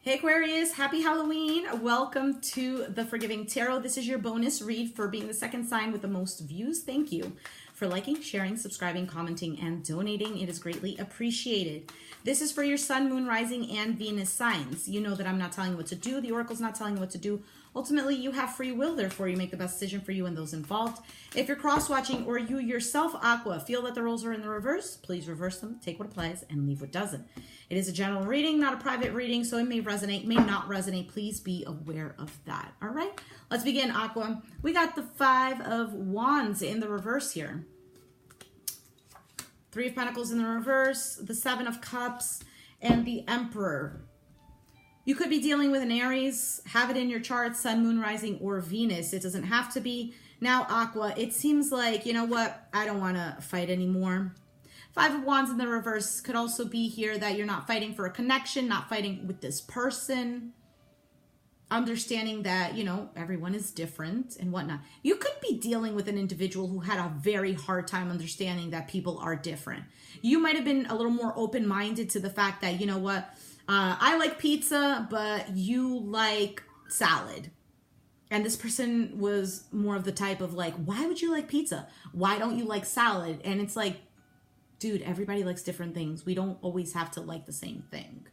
Hey Aquarius, happy Halloween. Welcome to the Forgiving Tarot. This is your bonus read for being the second sign with the most views. Thank you for liking, sharing, subscribing, commenting, and donating. It is greatly appreciated. This is for your Sun, Moon, Rising, and Venus signs. You know that I'm not telling you what to do. The Oracle's not telling you what to do. Ultimately, you have free will, therefore you make the best decision for you and those involved. If you're cross-watching or you yourself, Aqua, feel that the roles are in the reverse, please reverse them, take what applies, and leave what doesn't. It is a general reading, not a private reading, so it may resonate, may not resonate. Please be aware of that, all right? Let's begin, Aqua. We got the Five of Wands in the reverse here. Three of Pentacles in the reverse, the Seven of Cups, and the Emperor. You could be dealing with an Aries, have it in your chart, Sun, Moon, Rising, or Venus. It doesn't have to be. Now, Aqua, it seems like, you know what, I don't want to fight anymore. Five of Wands in the reverse could also be here that you're not fighting for a connection, not fighting with this person. Understanding that, you know, everyone is different and whatnot. You could be dealing with an individual who had a very hard time understanding that people are different. You might have been a little more open-minded to the fact that, you know what, I like pizza, but you like salad. And this person was more of the type of like, why would you like pizza? Why don't you like salad? And it's like, dude, everybody likes different things. We don't always have to like the same thing.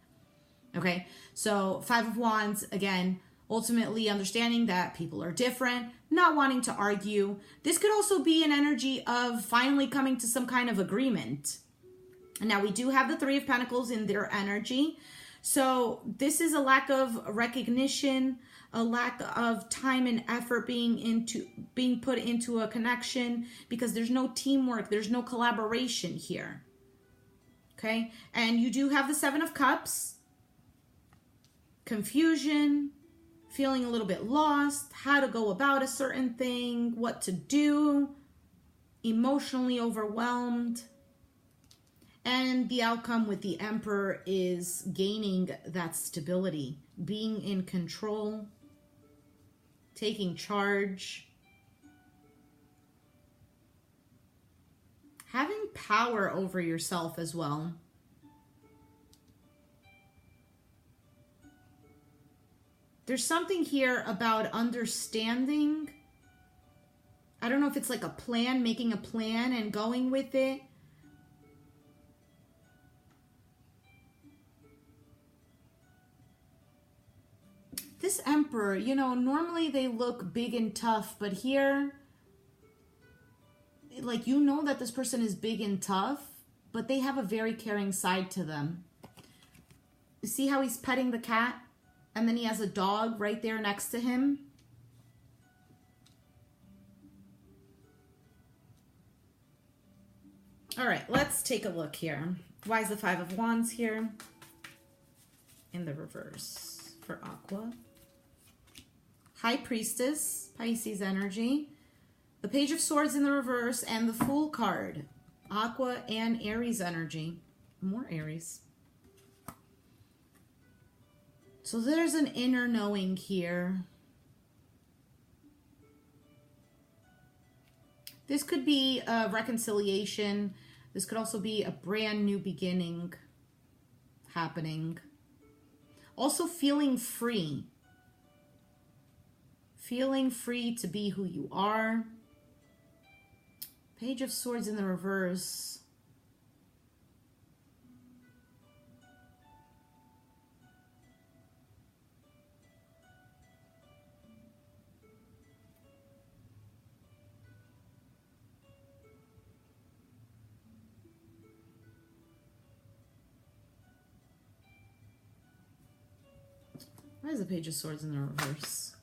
Okay, so Five of Wands, again, ultimately understanding that people are different, not wanting to argue. This could also be an energy of finally coming to some kind of agreement. And now we do have the Three of Pentacles in their energy. So this is a lack of recognition, a lack of time and effort being put into a connection because there's no teamwork, there's no collaboration here. Okay, and you do have the Seven of Cups. Confusion, feeling a little bit lost, how to go about a certain thing, what to do, emotionally overwhelmed. And the outcome with the Emperor is gaining that stability, being in control, taking charge, having power over yourself as well. There's something here about understanding. I don't know if it's like a plan, making a plan and going with it. This Emperor, you know, normally they look big and tough, but here, like, you know that this person is big and tough, but they have a very caring side to them. See how he's petting the cat? And then he has a dog right there next to him. All right, let's take a look here. Why is the Five of Wands here? In the reverse for Aqua. High Priestess, Pisces energy. The Page of Swords in the reverse and the Fool card. Aqua and Aries energy. More Aries. So there's an inner knowing here. This could be a reconciliation. This could also be a brand new beginning happening. Also feeling free. Feeling free to be who you are. Page of Swords in the reverse. Why is the Page of Swords in the reverse?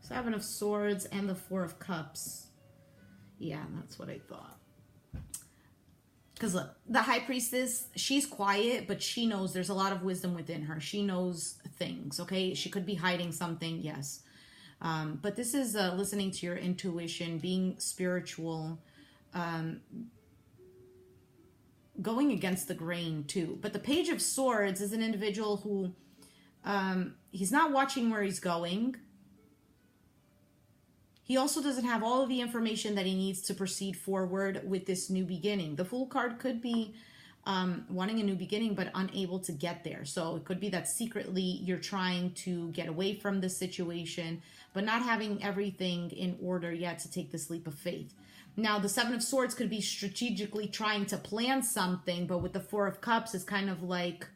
Seven of Swords and the Four of Cups. Yeah, that's what I thought. Because look, the High Priestess, she's quiet, but she knows there's a lot of wisdom within her. She knows things, okay? She could be hiding something, yes. But this is listening to your intuition, being spiritual, going against the grain too. But the Page of Swords is an individual who he's not watching where he's going. He also doesn't have all of the information that he needs to proceed forward with this new beginning. The Fool card could be wanting a new beginning, but unable to get there. So it could be that secretly you're trying to get away from this situation, but not having everything in order yet to take this leap of faith. Now, the Seven of Swords could be strategically trying to plan something, but with the Four of Cups, it's kind of like,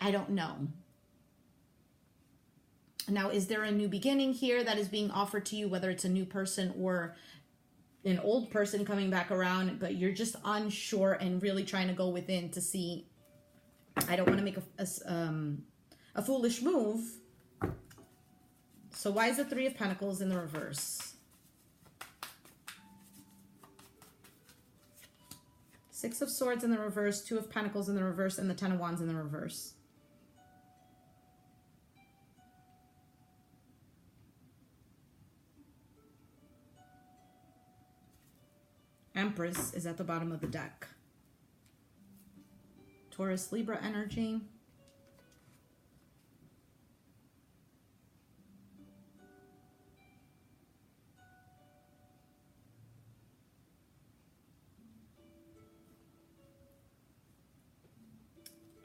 I don't know. Now, is there a new beginning here that is being offered to you, whether it's a new person or an old person coming back around, but you're just unsure and really trying to go within to see, I don't want to make a foolish move. So why is the Three of Pentacles in the reverse? Six of Swords in the reverse, Two of Pentacles in the reverse, and the Ten of Wands in the reverse. Empress is at the bottom of the deck. Taurus, Libra energy.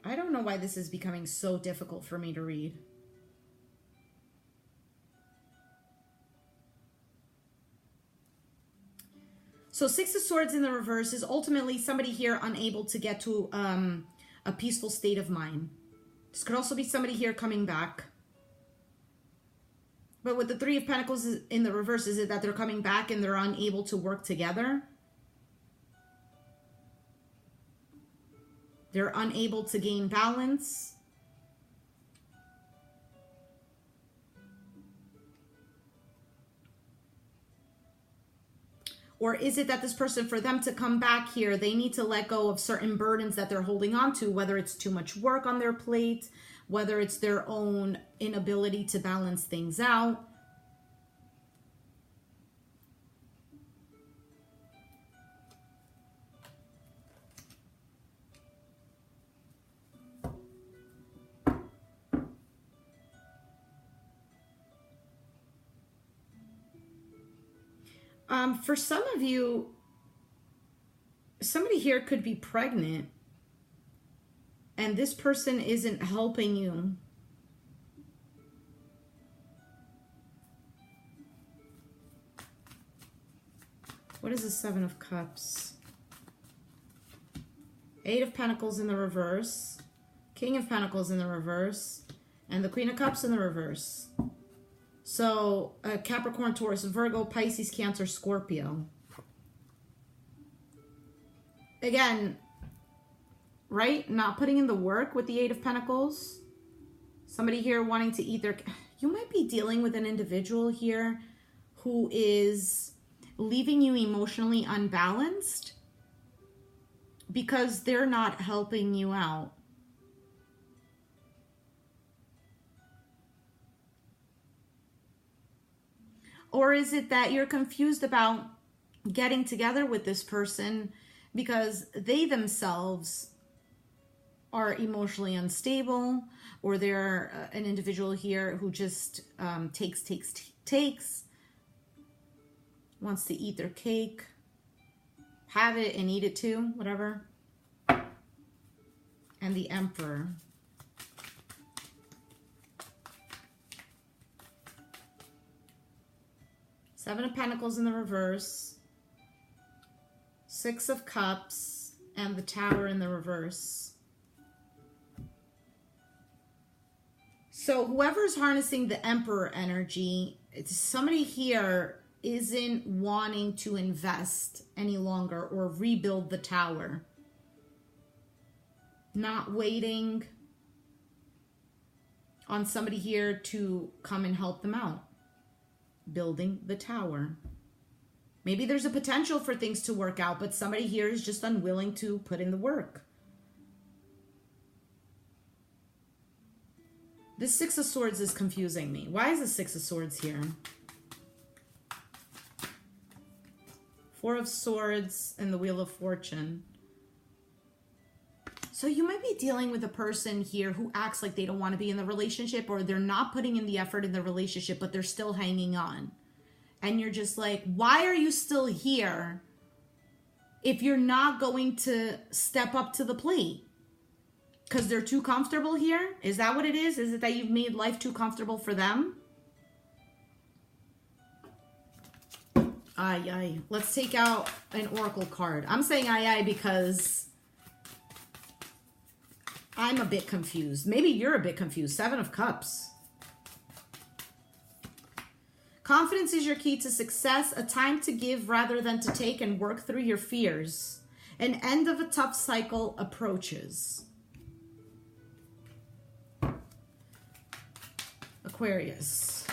I don't know why this is becoming so difficult for me to read. So Six of Swords in the reverse is ultimately somebody here unable to get to a peaceful state of mind. This could also be somebody here coming back. But with the Three of Pentacles in the reverse, is it that they're coming back and they're unable to work together? They're unable to gain balance. Or is it that this person, for them to come back here, they need to let go of certain burdens that they're holding on to, whether it's too much work on their plate, whether it's their own inability to balance things out. For some of you, somebody here could be pregnant and this person isn't helping you. What is the Seven of Cups? Eight of Pentacles in the reverse, King of Pentacles in the reverse, and the Queen of Cups in the reverse. So, Capricorn, Taurus, Virgo, Pisces, Cancer, Scorpio. Again, right? Not putting in the work with the Eight of Pentacles. Somebody here wanting to eat their... You might be dealing with an individual here who is leaving you emotionally unbalanced because they're not helping you out. Or is it that you're confused about getting together with this person because they themselves are emotionally unstable, or they're an individual here who just takes, wants to eat their cake, have it and eat it too, whatever. And the Emperor. Seven of Pentacles in the reverse, Six of Cups, and the Tower in the reverse. So whoever's harnessing the Emperor energy, it's somebody here isn't wanting to invest any longer or rebuild the tower. Not waiting on somebody here to come and help them out. Building the tower. Maybe there's a potential for things to work out, but somebody here is just unwilling to put in the work. This Six of Swords is confusing me. Why is the Six of Swords here? Four of Swords and the Wheel of Fortune. So you might be dealing with a person here who acts like they don't want to be in the relationship, or they're not putting in the effort in the relationship, but they're still hanging on. And you're just like, why are you still here? if you're not going to step up to the plate because they're too comfortable here. Is that what it is? Is it that you've made life too comfortable for them? Ay, ay. Let's take out an oracle card. I'm saying ay, ay because I'm a bit confused. Maybe you're a bit confused. 7 of Cups. Confidence is your key to success. A time to give rather than to take and work through your fears. An end of a tough cycle approaches. Aquarius.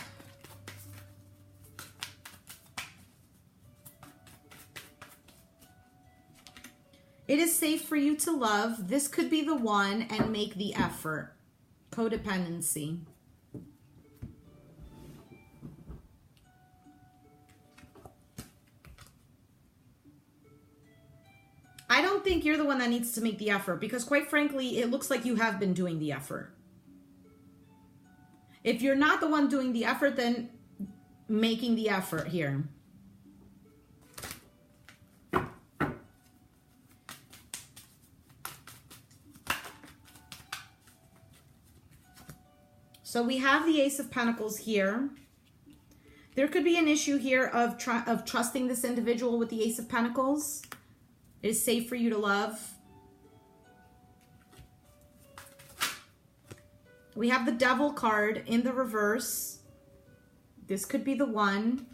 It is safe for you to love. This could be the one and make the effort. Codependency. I don't think you're the one that needs to make the effort because quite frankly, it looks like you have been doing the effort. If you're not the one doing the effort, then making the effort here. So we have the Ace of Pentacles here. There could be an issue here of trusting this individual with the Ace of Pentacles. It is safe for you to love. We have the Devil card in the reverse. This could be the one.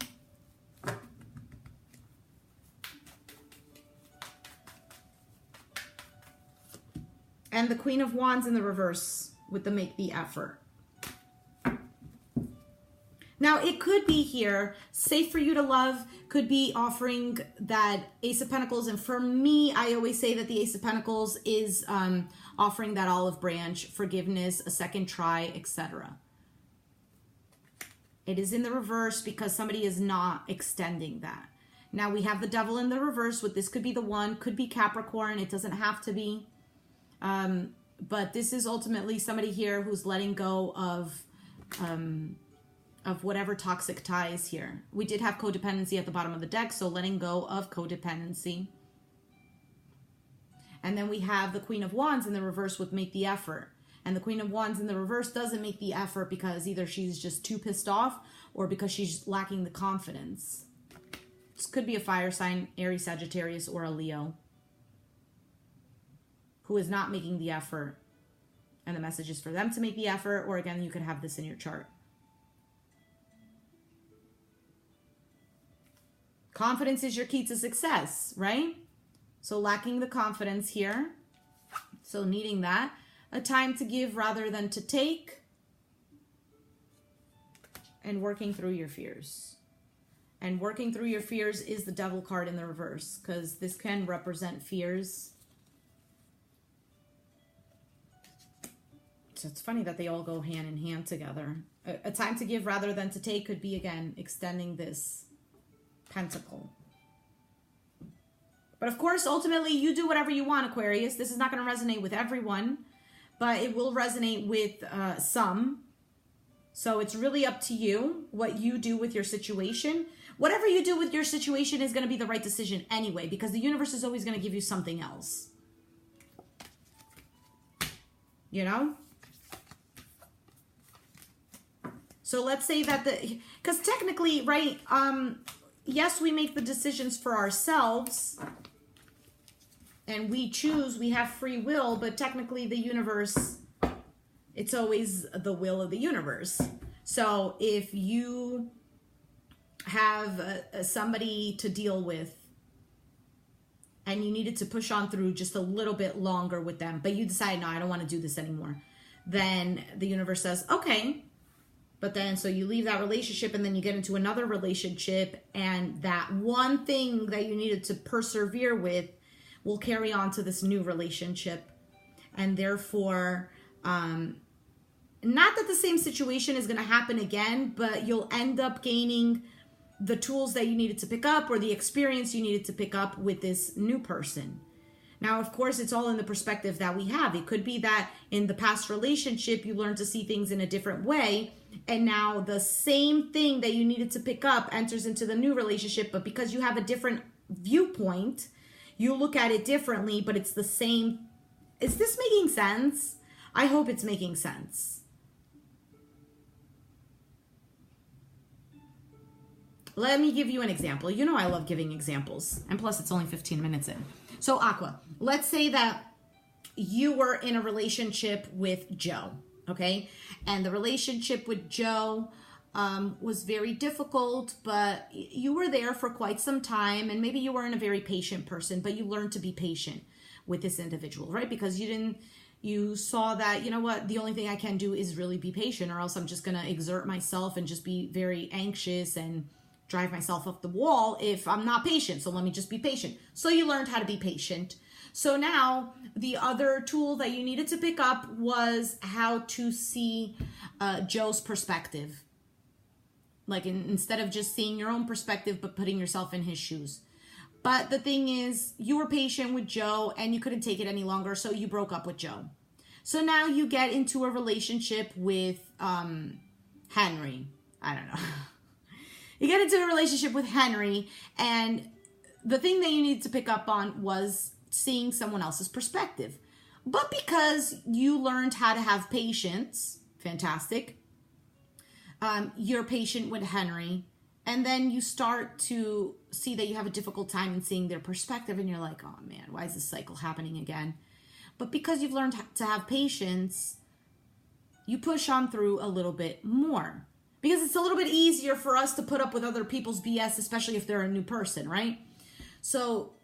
And the Queen of Wands in the reverse with the make the effort. Now, it could be here, safe for you to love, could be offering that Ace of Pentacles. And for me, I always say that the Ace of Pentacles is offering that olive branch, forgiveness, a second try, etc. It is in the reverse because somebody is not extending that. Now, we have the Devil in the reverse with this could be the one, could be Capricorn. It doesn't have to be. But this is ultimately somebody here who's letting go of whatever toxic ties here. We did have codependency at the bottom of the deck, so letting go of codependency. And then we have the Queen of Wands in the reverse with make the effort. And the Queen of Wands in the reverse doesn't make the effort because either she's just too pissed off or because she's lacking the confidence. This could be a fire sign, Aries, Sagittarius, or a Leo, who is not making the effort. And the message is for them to make the effort, or again, you could have this in your chart. Confidence is your key to success, right? So lacking the confidence here. So needing that. A time to give rather than to take. And working through your fears. And working through your fears is the Devil card in the reverse, because this can represent fears. So it's funny that they all go hand in hand together. A time to give rather than to take could be, again, extending this Pentacle. But of course, ultimately, you do whatever you want, Aquarius. This is not going to resonate with everyone, but it will resonate with some. So it's really up to you what you do with your situation. Whatever you do with your situation is going to be the right decision anyway, because the universe is always going to give you something else. You know? So let's say that because technically, right, yes, we make the decisions for ourselves and we choose, we have free will, but technically the universe, it's always the will of the universe. So if you have somebody to deal with and you needed to push on through just a little bit longer with them, but you decide, no, I don't want to do this anymore, then the universe says, okay. But then, so you leave that relationship and then you get into another relationship, and that one thing that you needed to persevere with will carry on to this new relationship. And therefore, not that the same situation is going to happen again, but you'll end up gaining the tools that you needed to pick up or the experience you needed to pick up with this new person. Now, of course, it's all in the perspective that we have. It could be that in the past relationship, you learned to see things in a different way. And now the same thing that you needed to pick up enters into the new relationship. But because you have a different viewpoint, You look at it differently, but it's the same. Is this making sense? I hope it's making sense. Let me give you an example. You know I love giving examples. And plus, it's only 15 minutes in. So, Aqua, let's say that you were in a relationship with Joe, okay? And the relationship with Joe was very difficult, but you were there for quite some time. And maybe you weren't a very patient person, but you learned to be patient with this individual, right? Because you saw that, you know what, the only thing I can do is really be patient, or else I'm just going to exert myself and just be very anxious and drive myself up the wall if I'm not patient. So let me just be patient. So you learned how to be patient. So now the other tool that you needed to pick up was how to see Joe's perspective. Like instead of just seeing your own perspective, but putting yourself in his shoes. But the thing is, you were patient with Joe and you couldn't take it any longer. So you broke up with Joe. So now you get into a relationship with Henry. I don't know. You get into a relationship with Henry, and the thing that you needed to pick up on was seeing someone else's perspective. But because you learned how to have patience, fantastic, you're patient with Henry, and then you start to see that you have a difficult time in seeing their perspective, and you're like, oh man, why is this cycle happening again? But because you've learned to have patience, you push on through a little bit more. Because it's a little bit easier for us to put up with other people's BS, especially if they're a new person, right? So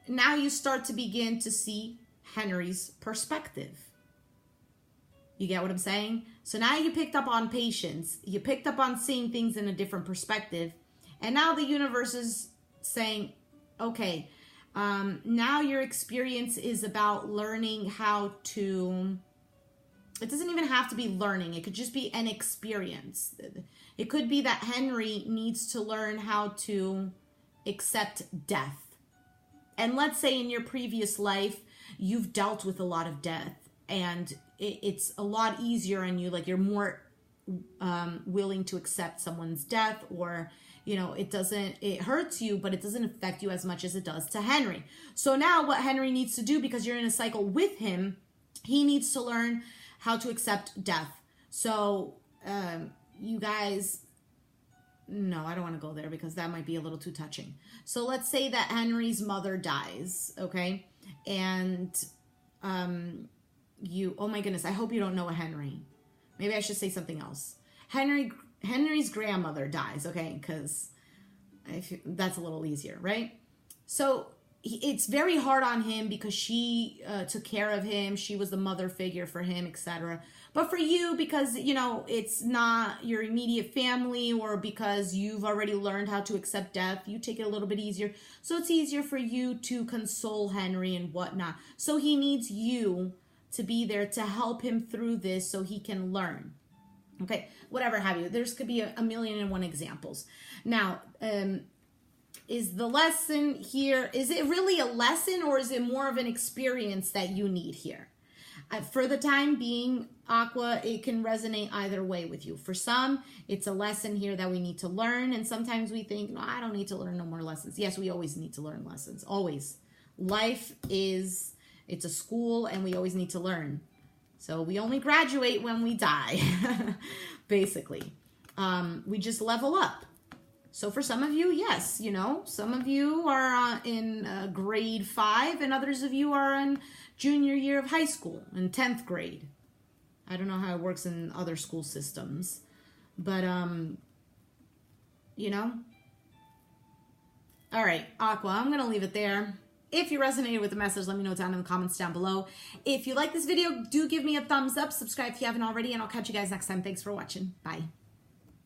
now you start to begin to see Henry's perspective. You get what I'm saying? So now you picked up on patience. You picked up on seeing things in a different perspective. And now the universe is saying, okay, now your experience is about learning how to... It doesn't even have to be learning. It could just be an experience. It could be that Henry needs to learn how to accept death. And let's say in your previous life, you've dealt with a lot of death, and it's a lot easier on you. Like you're more willing to accept someone's death, or, you know, it hurts you, but it doesn't affect you as much as it does to Henry. So now what Henry needs to do, because you're in a cycle with him, he needs to learn how to accept death. So, you guys, no, I don't want to go there because that might be a little too touching. So let's say that Henry's mother dies, okay? And oh my goodness, I hope you don't know a Henry. Maybe I should say something else. Henry's grandmother dies, okay? Because that's a little easier, right? So it's very hard on him because she took care of him. She was the mother figure for him, etc. But for you, because, you know, it's not your immediate family, or because you've already learned how to accept death, you take it a little bit easier. So it's easier for you to console Henry and whatnot. So he needs you to be there to help him through this so he can learn. Okay, whatever have you. There's could be a million and one examples. Now, is the lesson here, is it really a lesson, or is it more of an experience that you need here? For the time being, Aqua, it can resonate either way with you. For some, it's a lesson here that we need to learn. And sometimes we think, no, I don't need to learn no more lessons. Yes, we always need to learn lessons. Always. Life it's a school, and we always need to learn. So we only graduate when we die, basically. We just level up. So for some of you, yes, you know, some of you are in grade 5, and others of you are in junior year of high school, in 10th grade. I don't know how it works in other school systems, but, you know. All right, Aqua, I'm going to leave it there. If you resonated with the message, let me know down in the comments down below. If you like this video, do give me a thumbs up, subscribe if you haven't already, and I'll catch you guys next time. Thanks for watching. Bye.